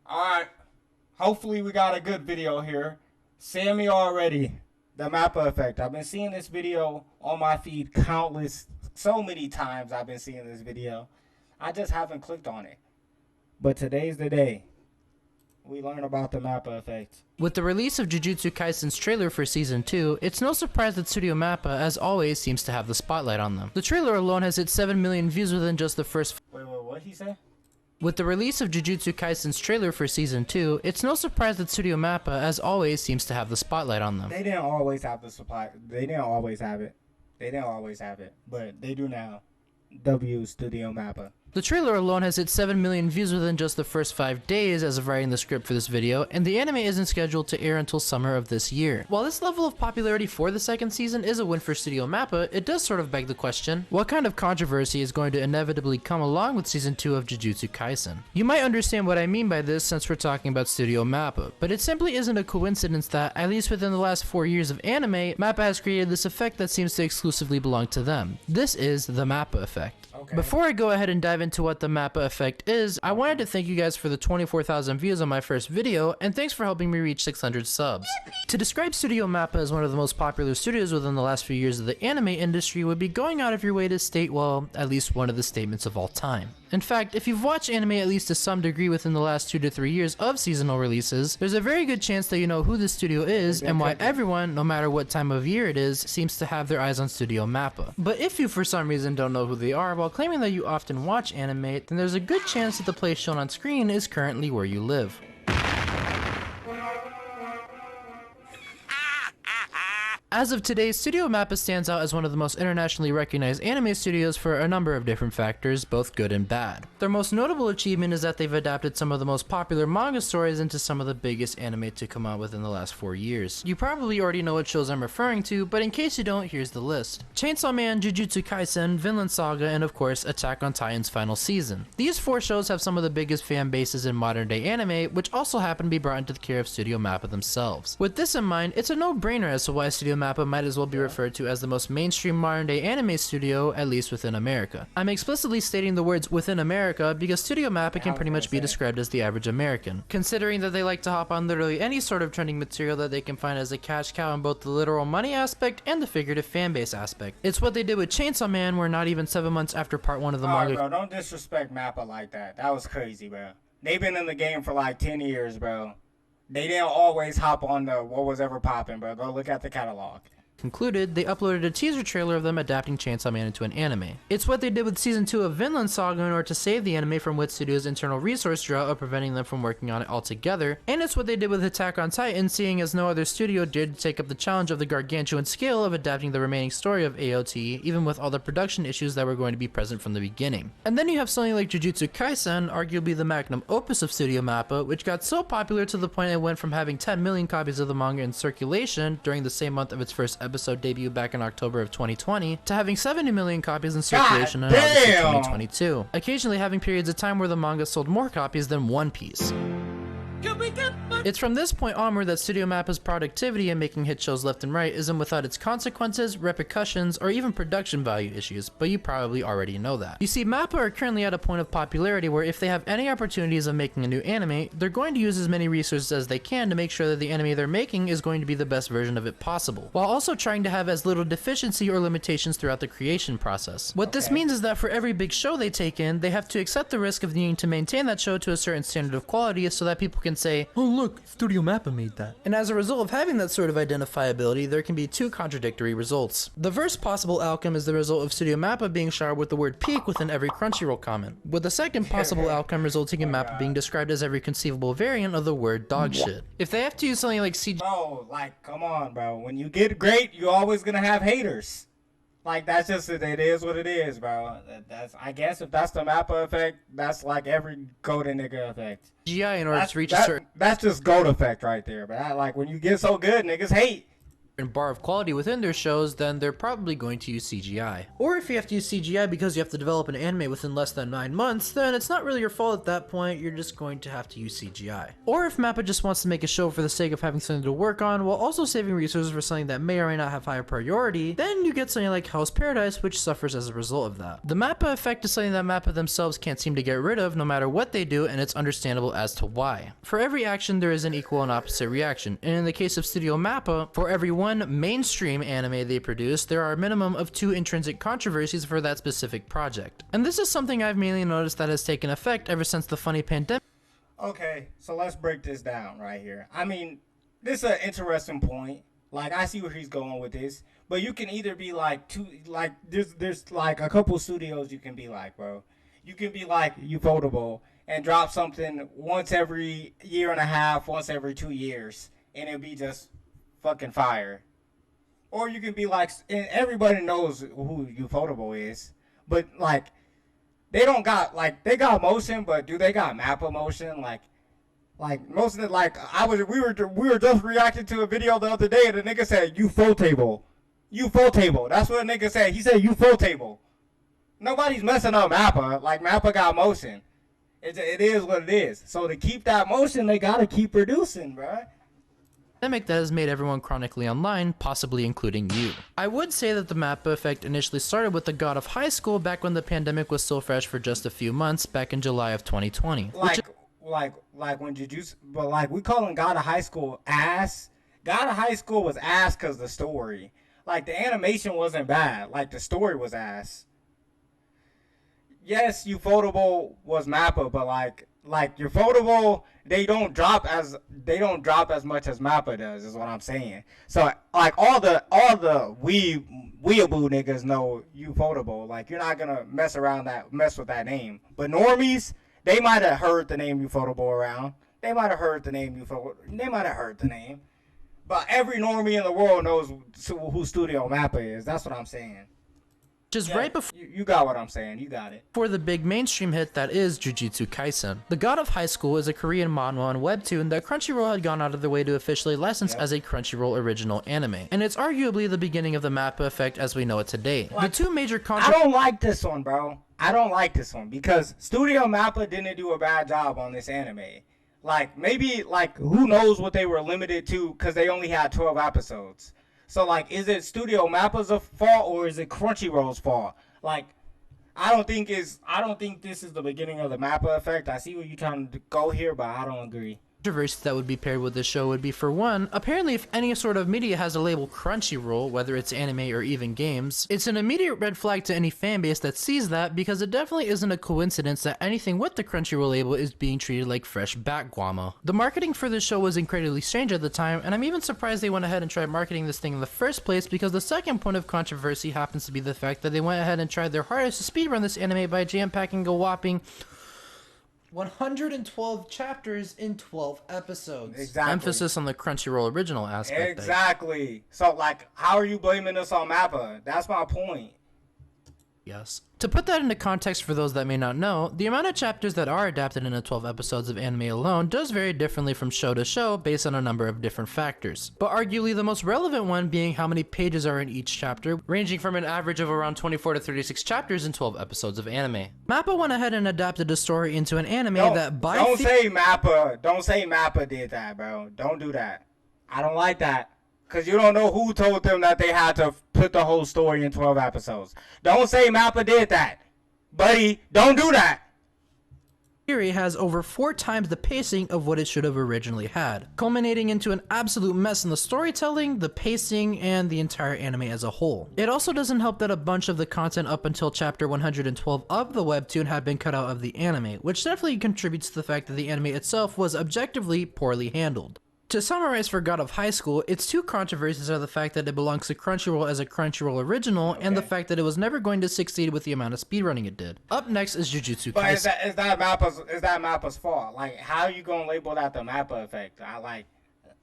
Alright, hopefully we got a good video here. Sammy already, the MAPPA effect. I've been seeing this video on my feed so many times I've been seeing this video. I just haven't clicked on it. But today's the day we learn about the MAPPA effect. With the release of Jujutsu Kaisen's trailer for Season 2, it's no surprise that Studio MAPPA, as always, seems to have the spotlight on them. The trailer alone has hit 7 million views within just the first... Wait, what he said? With the release of Jujutsu Kaisen's trailer for Season 2, it's no surprise that Studio MAPPA, as always, seems to have the spotlight on them. They didn't always have the supply. They didn't always have it. But they do now. W Studio MAPPA. The trailer alone has hit 7 million views within just the first 5 days as of writing the script for this video, and the anime isn't scheduled to air until summer of this year. While this level of popularity for the second season is a win for Studio MAPPA, it does sort of beg the question, what kind of controversy is going to inevitably come along with Season 2 of Jujutsu Kaisen? You might understand what I mean by this since we're talking about Studio MAPPA, but it simply isn't a coincidence that, at least within the last 4 years of anime, MAPPA has created this effect that seems to exclusively belong to them. This is the MAPPA effect. Okay. Before I go ahead and dive into what the MAPPA effect is, I wanted to thank you guys for the 24,000 views on my first video, and thanks for helping me reach 600 subs. To describe Studio MAPPA as one of the most popular studios within the last few years of the anime industry would be going out of your way to state, well, at least one of the statements of all time. In fact, if you've watched anime at least to some degree within the last 2 to 3 years of seasonal releases, there's a very good chance that you know who this studio is and why everyone, no matter what time of year it is, seems to have their eyes on Studio MAPPA. But if you for some reason don't know who they are while claiming that you often watch anime, then there's a good chance that the place shown on screen is currently where you live. As of today, Studio MAPPA stands out as one of the most internationally recognized anime studios for a number of different factors, both good and bad. Their most notable achievement is that they've adapted some of the most popular manga stories into some of the biggest anime to come out within the last 4 years. You probably already know what shows I'm referring to, but in case you don't, here's the list. Chainsaw Man, Jujutsu Kaisen, Vinland Saga, and of course, Attack on Titan's final season. These 4 shows have some of the biggest fan bases in modern day anime, which also happen to be brought into the care of Studio MAPPA themselves. With this in mind, it's a no-brainer as to why Studio MAPPA might as well be referred to as the most mainstream modern day anime studio, at least within America. I'm explicitly stating the words within America because Studio MAPPA can pretty much be described as the average American, considering that they like to hop on literally any sort of trending material that they can find as a cash cow in both the literal money aspect and the figurative fanbase aspect. It's what they did with Chainsaw Man, where not even 7 months after part 1 of the manga— bro, don't disrespect MAPPA like that. That was crazy, bro. They've been in the game for like 10 years, bro. They didn't always hop on the what was ever popping, bro. Go look at the catalog. Concluded, they uploaded a teaser trailer of them adapting Chainsaw Man into an anime. It's what they did with Season 2 of Vinland Saga in order to save the anime from Wit Studio's internal resource drought of preventing them from working on it altogether, and it's what they did with Attack on Titan, seeing as no other studio dared to take up the challenge of the gargantuan scale of adapting the remaining story of AOT, even with all the production issues that were going to be present from the beginning. And then you have something like Jujutsu Kaisen, arguably the magnum opus of Studio MAPPA, which got so popular to the point it went from having 10 million copies of the manga in circulation during the same month of its first episode debut back in October of 2020 to having 70 million copies in circulation in August of 2022, occasionally having periods of time where the manga sold more copies than One Piece. It's from this point onward that Studio MAPPA's productivity in making hit shows left and right isn't without its consequences, repercussions, or even production value issues, but you probably already know that. You see, MAPPA are currently at a point of popularity where if they have any opportunities of making a new anime, they're going to use as many resources as they can to make sure that the anime they're making is going to be the best version of it possible, while also trying to have as little deficiency or limitations throughout the creation process. What this means is that for every big show they take in, they have to accept the risk of needing to maintain that show to a certain standard of quality so that people can say, "Oh look, Studio MAPPA made that." And as a result of having that sort of identifiability, there can be 2 contradictory results. The first possible outcome is the result of Studio MAPPA being showered with the word peak within every Crunchyroll comment, with the second possible outcome resulting in MAPPA being described as every conceivable variant of the word dog shit. If they have to use something like CG— Bro, like, come on, bro. When you get great, you're always gonna have haters. Like, that's just it. It is what it is, bro. That's, I guess if that's the MAPPA effect, that's like every golden nigga effect. GI in order to reach a certain— That's just gold effect right there. But like when you get so good, niggas hate. bar of quality within their shows, then they're probably going to use CGI. Or if you have to use CGI because you have to develop an anime within less than 9 months, then it's not really your fault at that point, you're just going to have to use CGI. Or if MAPPA just wants to make a show for the sake of having something to work on while also saving resources for something that may or may not have higher priority, then you get something like Hell's Paradise, which suffers as a result of that. The MAPPA effect is something that MAPPA themselves can't seem to get rid of no matter what they do, and it's understandable as to why. For every action there is an equal and opposite reaction, and in the case of Studio MAPPA, for every one mainstream anime they produce, there are a minimum of 2 intrinsic controversies for that specific project. And this is something I've mainly noticed that has taken effect ever since the funny pandemic. Okay, so let's break this down right here. I mean, this is an interesting point. Like, I see where he's going with this, but you can either be like there's like a couple studios you can be like, bro. You can be like Ufotable and drop something once every year and a half, once every 2 years, and it'll be just fucking fire. Or you can be like, and everybody knows who Ufotable is, but like, they don't got, like, they got motion, but do they got MAPPA motion? Like most of it, like, we were just reacting to a video the other day, and the nigga said Ufotable. Ufotable. That's what the nigga said. He said Ufotable. Nobody's messing up MAPPA. Like, MAPPA got motion. It is what it is. So to keep that motion, they gotta keep producing, bruh. That has made everyone chronically online, possibly including you. I would say that the MAPPA effect initially started with the God of High School back when the pandemic was still fresh for just a few months, back in July of 2020. Like when Jujutsu, but like we calling God of High School ass. God of High School was ass because the story. Like, the animation wasn't bad. Like, the story was ass. Yes, Ufotable was MAPPA, but like Ufotable, they don't drop as much as MAPPA does, is what I'm saying. So like all the weeaboo niggas know Ufotable. Like, you're not gonna mess with that name. But normies, they might have heard the name Ufotable around. They might have heard the name Ufotable. They might have heard the name. But every normie in the world knows who Studio MAPPA is. That's what I'm saying. Just right before you got what I'm saying. You got it. For the big mainstream hit that is Jujutsu Kaisen. The God of High School is a Korean manhwa and webtoon that Crunchyroll had gone out of their way to officially license as a Crunchyroll original anime. And it's arguably the beginning of the MAPPA effect as we know it today. Like, the two major I don't like this one, bro. I don't like this one because Studio MAPPA didn't do a bad job on this anime. Like, maybe, like, who knows what they were limited to because they only had 12 episodes. So, like, is it Studio MAPPA's fault or is it Crunchyroll's fault? Like, I don't think this is the beginning of the MAPPA effect. I see where you're trying to go here, but I don't agree. Controversy that would be paired with this show would be, for one, apparently if any sort of media has a label Crunchyroll, whether it's anime or even games, it's an immediate red flag to any fanbase that sees that, because it definitely isn't a coincidence that anything with the Crunchyroll label is being treated like fresh bat guamo. The marketing for this show was incredibly strange at the time, and I'm even surprised they went ahead and tried marketing this thing in the first place, because the second point of controversy happens to be the fact that they went ahead and tried their hardest to speedrun this anime by jam-packing a whopping 112 chapters in 12 episodes. Exactly. Emphasis on the Crunchyroll original aspect. Exactly. So, like, how are you blaming us on MAPPA? That's my point. Yes. To put that into context for those that may not know, the amount of chapters that are adapted into 12 episodes of anime alone does vary differently from show to show based on a number of different factors. But arguably the most relevant one being how many pages are in each chapter, ranging from an average of around 24 to 36 chapters in 12 episodes of anime. MAPPA went ahead and adapted the story into an anime that by Don't say MAPPA did that, bro. Don't do that. I don't like that. Because you don't know who told them that they had to put the whole story in 12 episodes. Don't say MAPPA did that. Buddy, don't do that. Theory has over 4 times the pacing of what it should have originally had, culminating into an absolute mess in the storytelling, the pacing, and the entire anime as a whole. It also doesn't help that a bunch of the content up until chapter 112 of the webtoon had been cut out of the anime, which definitely contributes to the fact that the anime itself was objectively poorly handled. To summarize for God of High School, its two controversies are the fact that it belongs to Crunchyroll as a Crunchyroll original, and the fact that it was never going to succeed with the amount of speedrunning it did. Up next is Jujutsu Kaisen. But is that MAPPA's fault? Like, how are you gonna label that the MAPPA effect?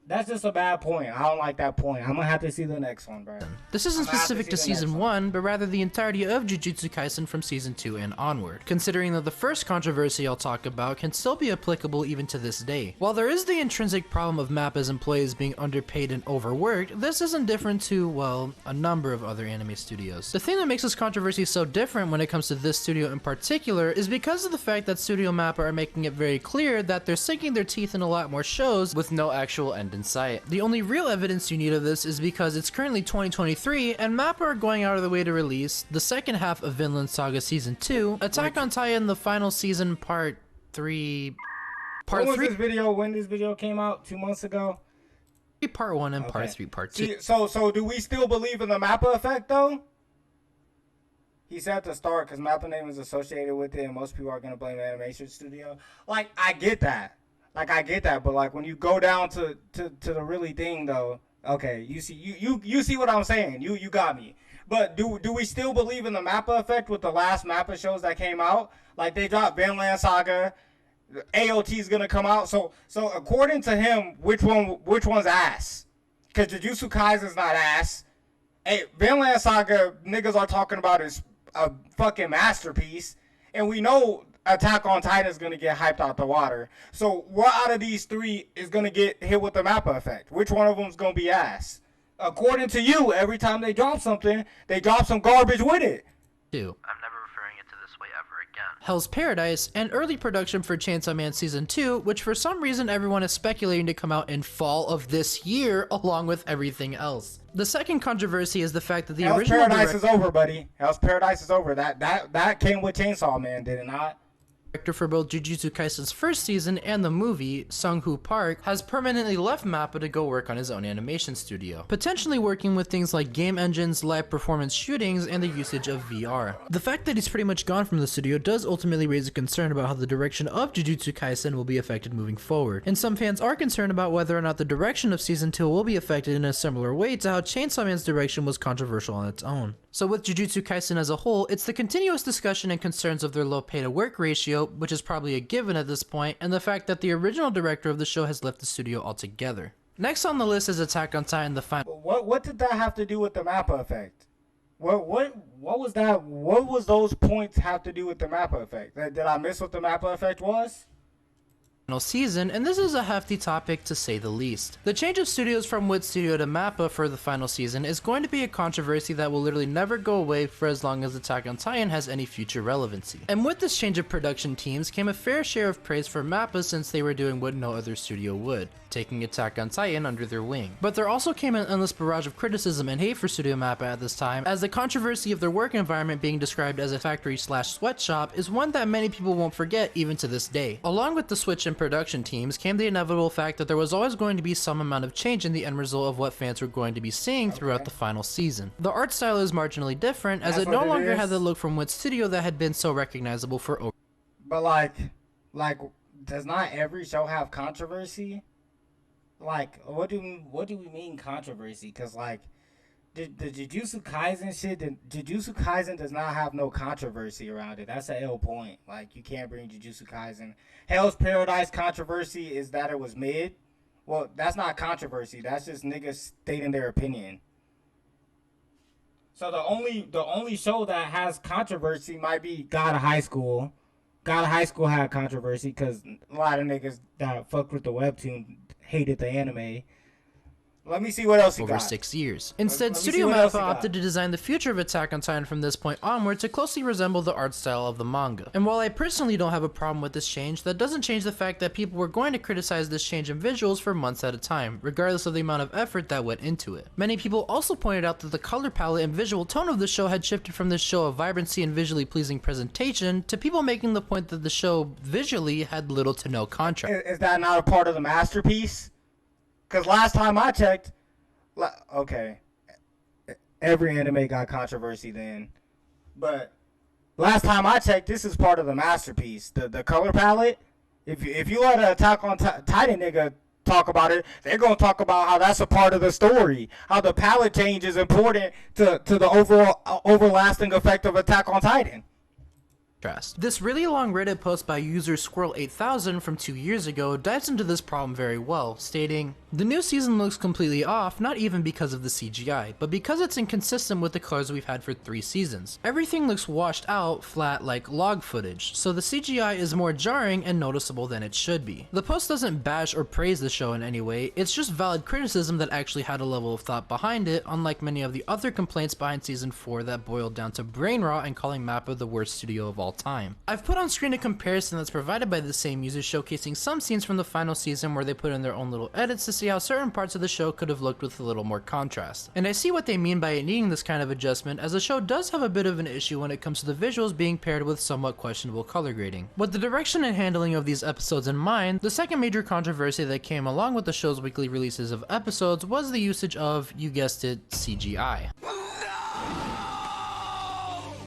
That's just a bad point. I don't like that point. I'm gonna have to see the next one, bro. This isn't specific to see the next Season one. 1, but rather the entirety of Jujutsu Kaisen from Season 2 and onward, considering that the first controversy I'll talk about can still be applicable even to this day. While there is the intrinsic problem of MAPPA's employees being underpaid and overworked, this isn't different to, well, a number of other anime studios. The thing that makes this controversy so different when it comes to this studio in particular is because of the fact that Studio MAPPA are making it very clear that they're sinking their teeth in a lot more shows with no actual end in sight. The only real evidence you need of this is because it's currently 2023 and MAPPA are going out of the way to release the second half of Vinland Saga Season 2, Attack on Titan the final season part 3... When was this video? When this video came out? 2 months ago? Part 1 and Part 3 Part 2. See, so do we still believe in the MAPPA effect though? He said at the start because MAPPA name is associated with it and most people are going to blame the animation studio. Like, I get that. But like when you go down to the really thing though, okay, you see what I'm saying. You got me. But do we still believe in the MAPPA effect with the last MAPPA shows that came out? Like they dropped Vinland Saga, AOT is gonna come out. So according to him, which one's ass? Because Jujutsu Kaisen's not ass. Hey, Vinland Saga niggas are talking about is a fucking masterpiece, and we know Attack on Titan is gonna get hyped out the water. So what out of these three is gonna get hit with the MAPPA effect? Which one of them is gonna be ass? According to you, every time they drop something, they drop some garbage with it. I'm never referring it to this way ever again. Hell's Paradise, and early production for Chainsaw Man Season 2, which for some reason everyone is speculating to come out in fall of this year along with everything else. The second controversy is the fact that the Hell's original Paradise is over, buddy. Hell's Paradise is over. That came with Chainsaw Man, did it not? Director for both Jujutsu Kaisen's first season and the movie, Sung-Hoo Park, has permanently left MAPPA to go work on his own animation studio, potentially working with things like game engines, live performance shootings, and the usage of VR. The fact that he's pretty much gone from the studio does ultimately raise a concern about how the direction of Jujutsu Kaisen will be affected moving forward, and some fans are concerned about whether or not the direction of Season 2 will be affected in a similar way to how Chainsaw Man's direction was controversial on its own. So with Jujutsu Kaisen as a whole, it's the continuous discussion and concerns of their low pay-to-work ratio, which is probably a given at this point, and the fact that the original director of the show has left the studio altogether. Next on the list is Attack on Titan the final. What did that have to do with the MAPPA effect? What was that? What was those points have to do with the MAPPA effect? Did I miss what the MAPPA effect was? Season, and this is a hefty topic to say the least. The change of studios from Wit Studio to MAPPA for the final season is going to be a controversy that will literally never go away for as long as Attack on Titan has any future relevancy. And with this change of production teams came a fair share of praise for MAPPA since they were doing what no other studio would, taking Attack on Titan under their wing. But there also came an endless barrage of criticism and hate for Studio MAPPA at this time, as the controversy of their work environment being described as a factory/sweatshop is one that many people won't forget even to this day. Along with the switch in production teams came the inevitable fact that there was always going to be some amount of change in the end result of what fans were going to be seeing throughout the final season. The art style is marginally different, as it no longer had the look from Wit Studio that had been so recognizable for over. But like, does not every show have controversy? Like, what do we mean controversy? Cause like, the Jujutsu Kaisen shit, Jujutsu Kaisen does not have no controversy around it. That's the L point. Like, you can't bring Jujutsu Kaisen. Hell's Paradise controversy is that it was mid. Well, that's not controversy. That's just niggas stating their opinion. So the only show that has controversy might be God of High School. God of High School had controversy because a lot of niggas that fucked with the webtoon hated the anime. Let me see what else he got. Over 6 years. Instead, Studio MAPPA opted to design the future of Attack on Titan from this point onward to closely resemble the art style of the manga. And while I personally don't have a problem with this change, that doesn't change the fact that people were going to criticize this change in visuals for months at a time, regardless of the amount of effort that went into it. Many people also pointed out that the color palette and visual tone of the show had shifted from this show of vibrancy and visually pleasing presentation to people making the point that the show visually had little to no contrast. Is that not a part of the masterpiece? Because last time I checked, okay, every anime got controversy then. But last time I checked, this is part of the masterpiece. The color palette, if you let an Attack on Titan nigga talk about it, they're going to talk about how that's a part of the story. How the palette change is important to the overall overlasting effect of Attack on Titan. This really long Reddit post by user Squirrel8000 from 2 years ago dives into this problem very well, stating, "The new season looks completely off, not even because of the CGI, but because it's inconsistent with the colors we've had for 3 seasons. Everything looks washed out, flat, like log footage, so the CGI is more jarring and noticeable than it should be." The post doesn't bash or praise the show in any way, it's just valid criticism that actually had a level of thought behind it, unlike many of the other complaints behind season 4 that boiled down to brain rot and calling MAPPA the worst studio of all time. I've put on screen a comparison that's provided by the same user showcasing some scenes from the final season where they put in their own little edits to see how certain parts of the show could have looked with a little more contrast. And I see what they mean by it needing this kind of adjustment, as the show does have a bit of an issue when it comes to the visuals being paired with somewhat questionable color grading. With the direction and handling of these episodes in mind, the second major controversy that came along with the show's weekly releases of episodes was the usage of, you guessed it, CGI.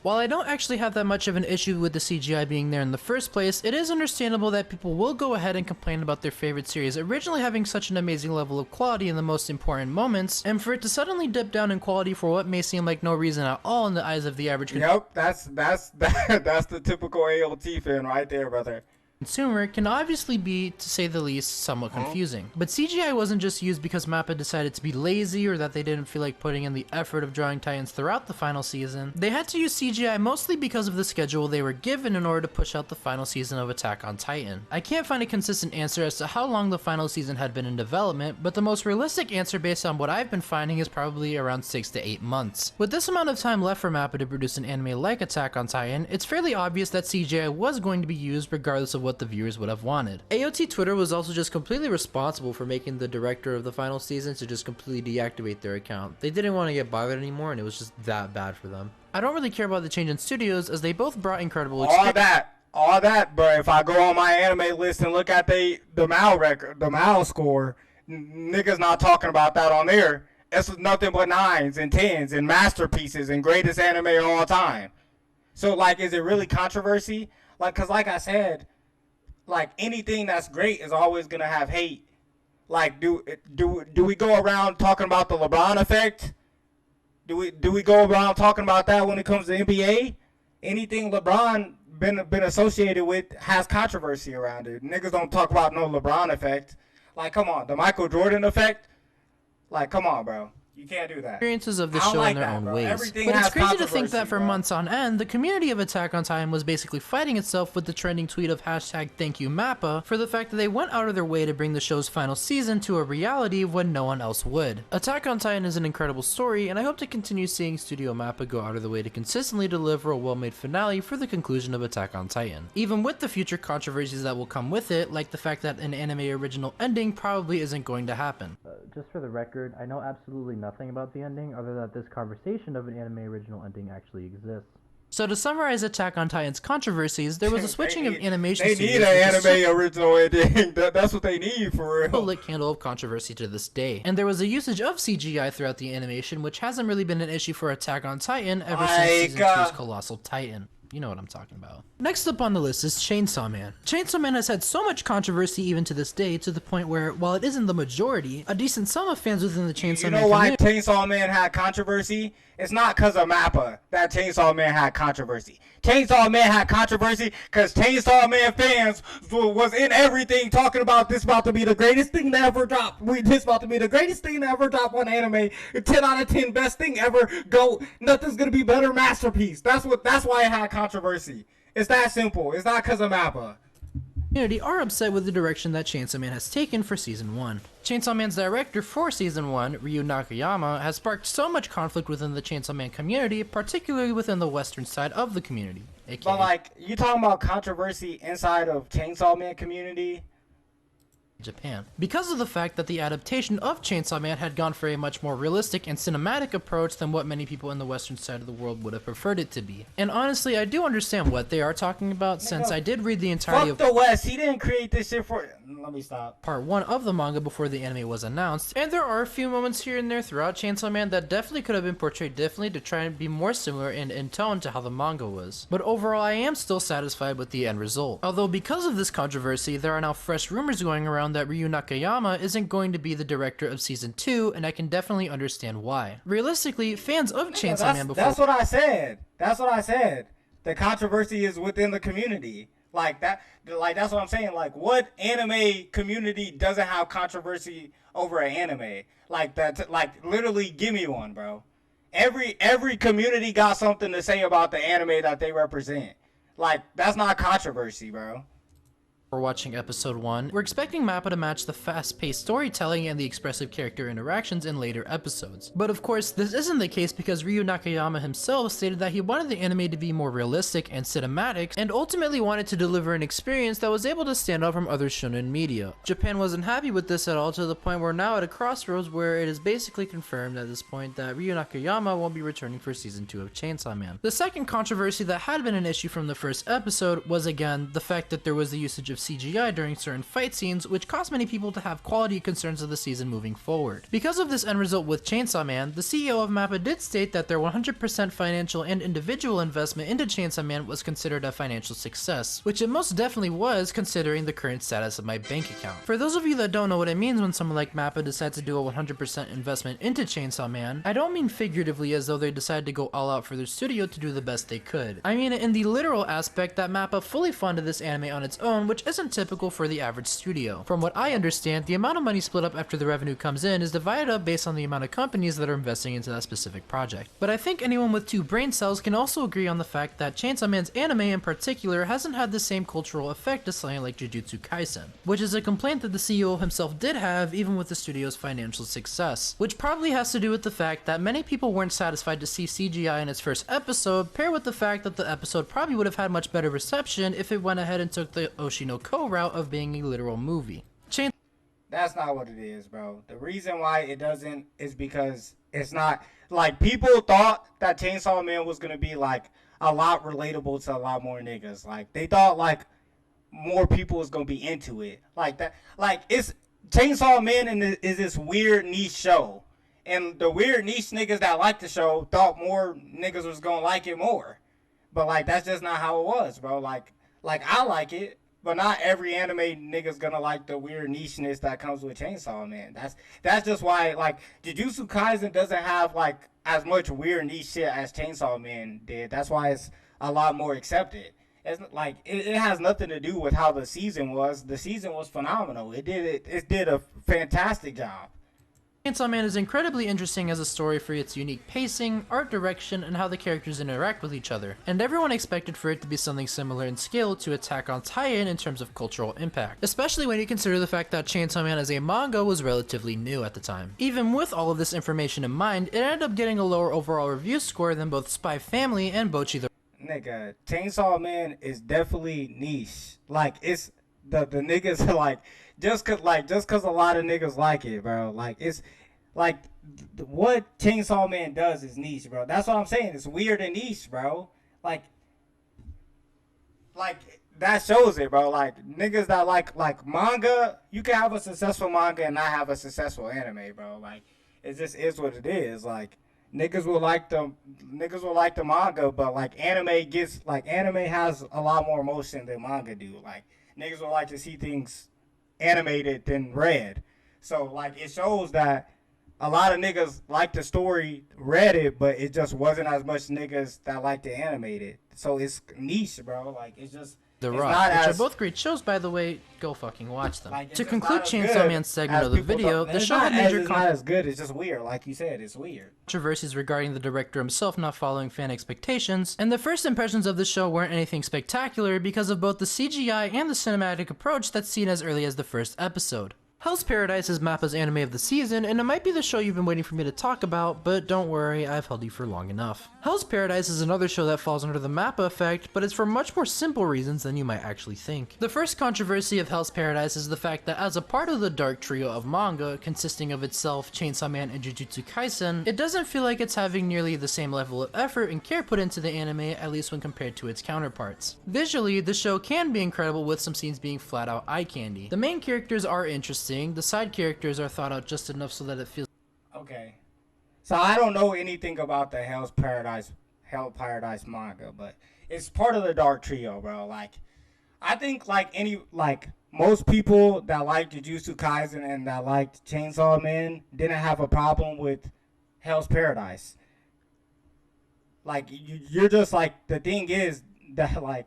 While I don't actually have that much of an issue with the CGI being there in the first place, it is understandable that people will go ahead and complain about their favorite series originally having such an amazing level of quality in the most important moments, and for it to suddenly dip down in quality for what may seem like no reason at all in the eyes of the average Yep, that's the typical AOT fan right there, brother. Consumer can obviously be, to say the least, somewhat confusing. But CGI wasn't just used because MAPPA decided to be lazy or that they didn't feel like putting in the effort of drawing Titans throughout the final season. They had to use CGI mostly because of the schedule they were given in order to push out the final season of Attack on Titan. I can't find a consistent answer as to how long the final season had been in development, but the most realistic answer based on what I've been finding is probably around 6 to 8 months. With this amount of time left for MAPPA to produce an anime like Attack on Titan, it's fairly obvious that CGI was going to be used regardless of what the viewers would have wanted. AOT Twitter was also just completely responsible for making the director of the final season to just completely deactivate their account. They didn't want to get bothered anymore, and it was just that bad for them. I don't really care about the change in studios, as they both brought incredible experience. All that, but if I go on my anime list and look at the MAL record, the MAL score, niggas not talking about that on there. It's nothing but 9s and 10s and masterpieces and greatest anime of all time. So, like, is it really controversy? Like, cause like I said, like, anything that's great is always gonna have hate. Like, do we go around talking about the LeBron effect? Do we go around talking about that when it comes to NBA? Anything LeBron been associated with has controversy around it. Niggas don't talk about no LeBron effect. Like, come on, the Michael Jordan effect. Like, come on, bro. You can't do that. Experiences of the show in their own ways. But it's crazy to think that for months on end, the community of Attack on Titan was basically fighting itself with the trending tweet of #ThankYouMappa for the fact that they went out of their way to bring the show's final season to a reality when no one else would. Attack on Titan is an incredible story, and I hope to continue seeing Studio MAPPA go out of the way to consistently deliver a well-made finale for the conclusion of Attack on Titan. Even with the future controversies that will come with it, like the fact that an anime original ending probably isn't going to happen. Just for the record, I know absolutely nothing about the ending other than this conversation of an anime original ending actually exists. So to summarize Attack on Titan's controversies, there was a switching of animation studios. They need an anime original ending. That's what they need for real. A lit candle of controversy to this day. And there was a usage of CGI throughout the animation, which hasn't really been an issue for Attack on Titan ever since Season 2's Colossal Titan. You know what I'm talking about. Next up on the list is Chainsaw Man. Chainsaw Man has had so much controversy even to this day, to the point where, while it isn't the majority, a decent sum of fans within the Chainsaw Man why Chainsaw Man had controversy? It's not because of MAPPA that Chainsaw Man had controversy. Chainsaw Man had controversy because Chainsaw Man fans was in everything talking about this about to be the greatest thing to ever drop. This about to be the greatest thing to ever drop on anime. 10 out of 10 best thing ever. Go. Nothing's gonna be better. Masterpiece. That's why it had controversy. It's that simple. It's not because of MAPPA. Community are upset with the direction that Chainsaw Man has taken for Season 1. Chainsaw Man's director for Season 1, Ryu Nakayama, has sparked so much conflict within the Chainsaw Man community, particularly within the western side of the community. But like, you talking about controversy inside of Chainsaw Man community? Japan. Because of the fact that the adaptation of Chainsaw Man had gone for a much more realistic and cinematic approach than what many people in the western side of the world would have preferred it to be. And honestly, I do understand what they are talking about, since I did read the entirety of the West. He didn't create this shit for... Let me stop. Part 1 of the manga before the anime was announced, and there are a few moments here and there throughout Chainsaw Man that definitely could have been portrayed differently to try and be more similar and in tone to how the manga was. But overall, I am still satisfied with the end result. Although because of this controversy, there are now fresh rumors going around that Ryu Nakayama isn't going to be the director of Season 2, and I can definitely understand why. Realistically, fans of Chainsaw Man before... That's what I said. That's what I said. The controversy is within the community. Like that, like that's what I'm saying. Like, what anime community doesn't have controversy over an anime? Like that, like literally, give me one, bro. Every community got something to say about the anime that they represent. Like, that's not controversy, bro. We're watching episode 1, we're expecting MAPPA to match the fast-paced storytelling and the expressive character interactions in later episodes. But of course, this isn't the case because Ryu Nakayama himself stated that he wanted the anime to be more realistic and cinematic, and ultimately wanted to deliver an experience that was able to stand out from other shonen media. Japan wasn't happy with this at all, to the point we're now at a crossroads where it is basically confirmed at this point that Ryu Nakayama won't be returning for season 2 of Chainsaw Man. The second controversy that had been an issue from the first episode was again the fact that there was the usage of CGI during certain fight scenes, which caused many people to have quality concerns of the season moving forward. Because of this end result with Chainsaw Man, the CEO of MAPPA did state that their 100% financial and individual investment into Chainsaw Man was considered a financial success, which it most definitely was considering the current status of my bank account. For those of you that don't know what it means when someone like MAPPA decides to do a 100% investment into Chainsaw Man, I don't mean figuratively as though they decided to go all out for their studio to do the best they could. I mean it in the literal aspect that MAPPA fully funded this anime on its own, which isn't typical for the average studio. From what I understand, the amount of money split up after the revenue comes in is divided up based on the amount of companies that are investing into that specific project. But I think anyone with 2 brain cells can also agree on the fact that Chainsaw Man's anime in particular hasn't had the same cultural effect as something like Jujutsu Kaisen, which is a complaint that the CEO himself did have even with the studio's financial success, which probably has to do with the fact that many people weren't satisfied to see CGI in its first episode, paired with the fact that the episode probably would have had much better reception if it went ahead and took the Oshinoko route of being a literal movie. That's not what it is, bro. The reason why it doesn't is because it's not like people thought that Chainsaw Man was gonna be like a lot relatable to a lot more niggas. Like they thought like more people was gonna be into it. Like that. Like it's Chainsaw Man is this weird niche show, and the weird niche niggas that like the show thought more niggas was gonna like it more. But like that's just not how it was, bro. Like I like it. But not every anime nigga's gonna like the weird nicheness that comes with Chainsaw Man. That's just why like Jujutsu Kaisen doesn't have like as much weird niche shit as Chainsaw Man did. That's why it's a lot more accepted. It's like it has nothing to do with how the season was. The season was phenomenal. It did a fantastic job. Chainsaw Man is incredibly interesting as a story for its unique pacing, art direction, and how the characters interact with each other, and everyone expected for it to be something similar in scale to Attack on Titan in terms of cultural impact, especially when you consider the fact that Chainsaw Man as a manga was relatively new at the time. Even with all of this information in mind, it ended up getting a lower overall review score than both Spy Family and Bocchi the Nigga, Chainsaw Man is definitely niche. Like it's the niggas like just cause a lot of niggas like it, bro. Like it's like what Chainsaw Man does is niche, bro. That's what I'm saying. It's weird and niche, bro. Like that shows it, bro. Like niggas that like manga, you can have a successful manga and not have a successful anime, bro. Like it just is what it is. Like niggas will like the manga, but like anime has a lot more emotion than manga do. Like niggas would like to see things animated than read. So like it shows that a lot of niggas like the story read it, but it just wasn't as much niggas that like to animate it. So it's niche, bro. Like it's just The it's Rock, not which as, are both great shows, by the way. Go fucking watch them. like, To it's conclude not as Chainsaw good Man's segment as of the people video, thought. the It's show not had major it's not as good. It's just weird. Like you said, it's weird. controversies regarding the director himself not following fan expectations, and the first impressions of the show weren't anything spectacular because of both the CGI and the cinematic approach that's seen as early as the first episode. Hell's Paradise is MAPPA's anime of the season, and it might be the show you've been waiting for me to talk about, but don't worry, I've held you for long enough. Hell's Paradise is another show that falls under the MAPPA effect, but it's for much more simple reasons than you might actually think. The first controversy of Hell's Paradise is the fact that as a part of the dark trio of manga, consisting of itself, Chainsaw Man, and Jujutsu Kaisen, it doesn't feel like it's having nearly the same level of effort and care put into the anime, at least when compared to its counterparts. Visually, the show can be incredible with some scenes being flat out eye candy. The main characters are interesting, the side characters are thought out just enough so that it feels Okay. So I don't know anything about the Hell Paradise manga, but it's part of the Dark Trio, bro. Like I think most people that like Jujutsu Kaisen and that liked Chainsaw Man didn't have a problem with Hell's Paradise. Like you're just like the thing is that like,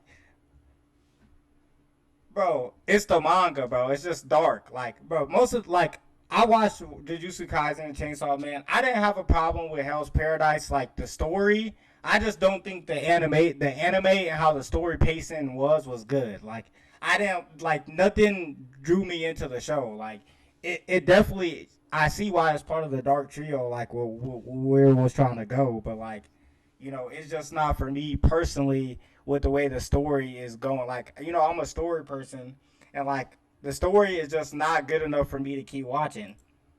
bro, it's the manga, bro. It's just dark. Like, bro, most of like I watched Jujutsu Kaisen and Chainsaw Man. I didn't have a problem with Hell's Paradise, like the story. I just don't think the anime and how the story pacing was good. Like, I didn't like nothing drew me into the show. Like, it definitely. I see why it's part of the Dark Trio, like where it was trying to go, but like, it's just not for me personally with the way the story is going. Like, I'm a story person, and like the story is just not good enough for me to keep watching.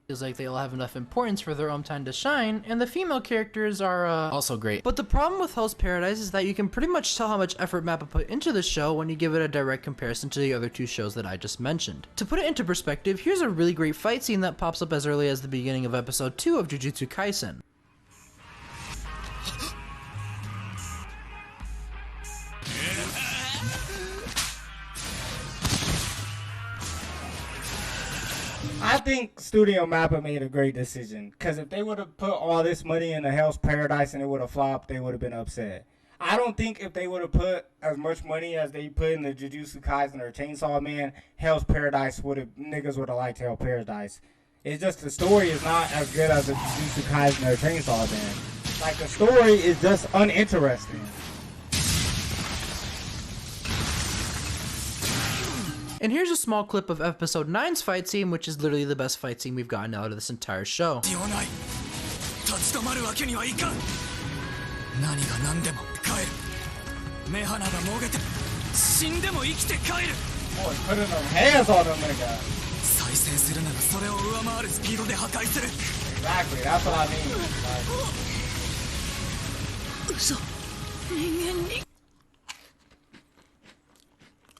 Feels like they all have enough importance for their own time to shine, and the female characters are also great. But the problem with Hell's Paradise is that you can pretty much tell how much effort MAPPA put into the show when you give it a direct comparison to the other two shows that I just mentioned. To put it into perspective, here's a really great fight scene that pops up as early as the beginning of episode 2 of Jujutsu Kaisen. I think Studio MAPPA made a great decision, because if they would have put all this money into Hell's Paradise and it would have flopped, they would have been upset. I don't think if they would have put as much money as they put in the Jujutsu Kaisen or Chainsaw Man, Hell's Paradise niggas would have liked Hell's Paradise. It's just the story is not as good as the Jujutsu Kaisen or Chainsaw Man. Like, the story is just uninteresting. And here's a small clip of episode 9's fight scene, which is literally the best fight scene we've gotten out of this entire show. Oh, he's putting them hands on them, nigga. Exactly, that's what I mean. Like,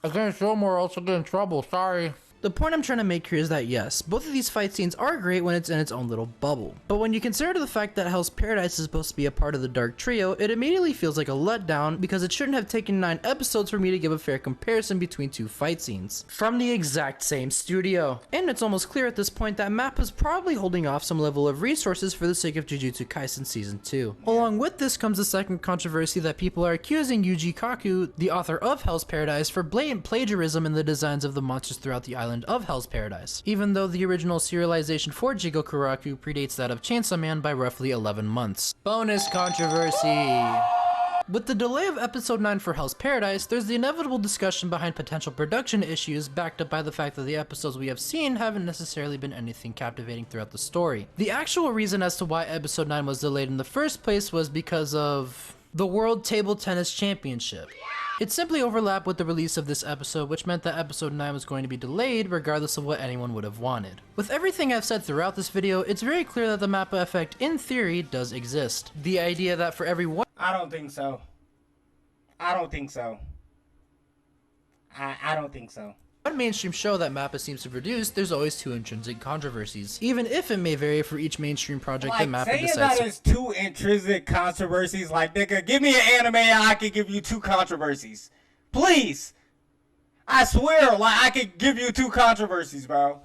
I can't show more, else I'll get in trouble, sorry. The point I'm trying to make here is that yes, both of these fight scenes are great when it's in its own little bubble. But when you consider the fact that Hell's Paradise is supposed to be a part of the Dark Trio, it immediately feels like a letdown because it shouldn't have taken 9 episodes for me to give a fair comparison between 2 fight scenes from the exact same studio. And it's almost clear at this point that MAPPA's probably holding off some level of resources for the sake of Jujutsu Kaisen Season 2. Along with this comes the second controversy that people are accusing Yuji Kaku, the author of Hell's Paradise, for blatant plagiarism in the designs of the monsters throughout the island of Hell's Paradise, even though the original serialization for Jigokuraku predates that of Chainsaw Man by roughly 11 months. Bonus controversy! With the delay of episode 9 for Hell's Paradise, there's the inevitable discussion behind potential production issues backed up by the fact that the episodes we have seen haven't necessarily been anything captivating throughout the story. The actual reason as to why episode 9 was delayed in the first place was because of the World Table Tennis Championship. It simply overlapped with the release of this episode, which meant that episode 9 was going to be delayed regardless of what anyone would have wanted. With everything I've said throughout this video, it's very clear that the MAPPA effect, in theory, does exist. The idea that for every one— I don't think so. I don't think so. I don't think so. One mainstream show that MAPPA seems to produce, there's always 2 intrinsic controversies, even if it may vary for each mainstream project like, that MAPPA saying decides that to— is 2 intrinsic controversies, like, nigga, give me an anime and I can give you 2 controversies. Please. I swear, like, I could give you 2 controversies, bro.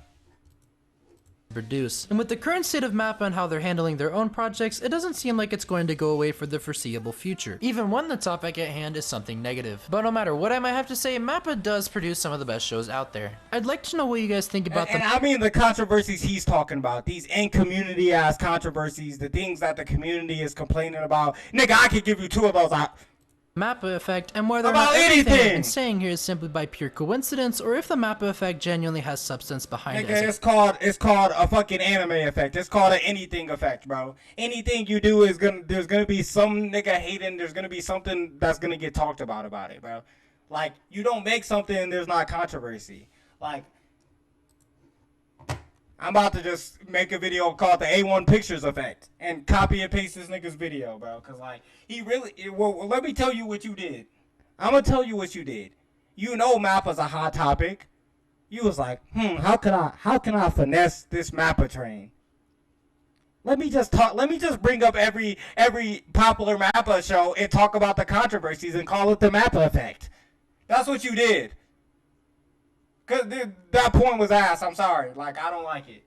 produce. And with the current state of MAPPA and how they're handling their own projects, it doesn't seem like it's going to go away for the foreseeable future, even when the topic at hand is something negative. But no matter what I might have to say, MAPPA does produce some of the best shows out there. I'd like to know what you guys think about and I mean the controversies he's talking about, these in-community ass controversies, the things that the community is complaining about. Nigga, I could give you 2 of those. MAPPA effect, and whether or about not everything anything I've been saying here is simply by pure coincidence, or if the MAPPA effect genuinely has substance behind Nigga, it. it's called a fucking anime effect. It's called an anything effect, bro. Anything you do is there's gonna be some nigga hating. There's gonna be something that's gonna get talked about it, bro. Like, you don't make something and there's not controversy. Like, I'm about to just make a video called the A1 Pictures effect and copy and paste this nigga's video, bro. Cause like, well, let me tell you what you did. I'm gonna tell you what you did. You know MAPPA's a hot topic. You was like, how can I finesse this MAPPA train? Let me just bring up every popular MAPPA show and talk about the controversies and call it the MAPPA effect. That's what you did. Cause that point was ass. I'm sorry. Like, I don't like it.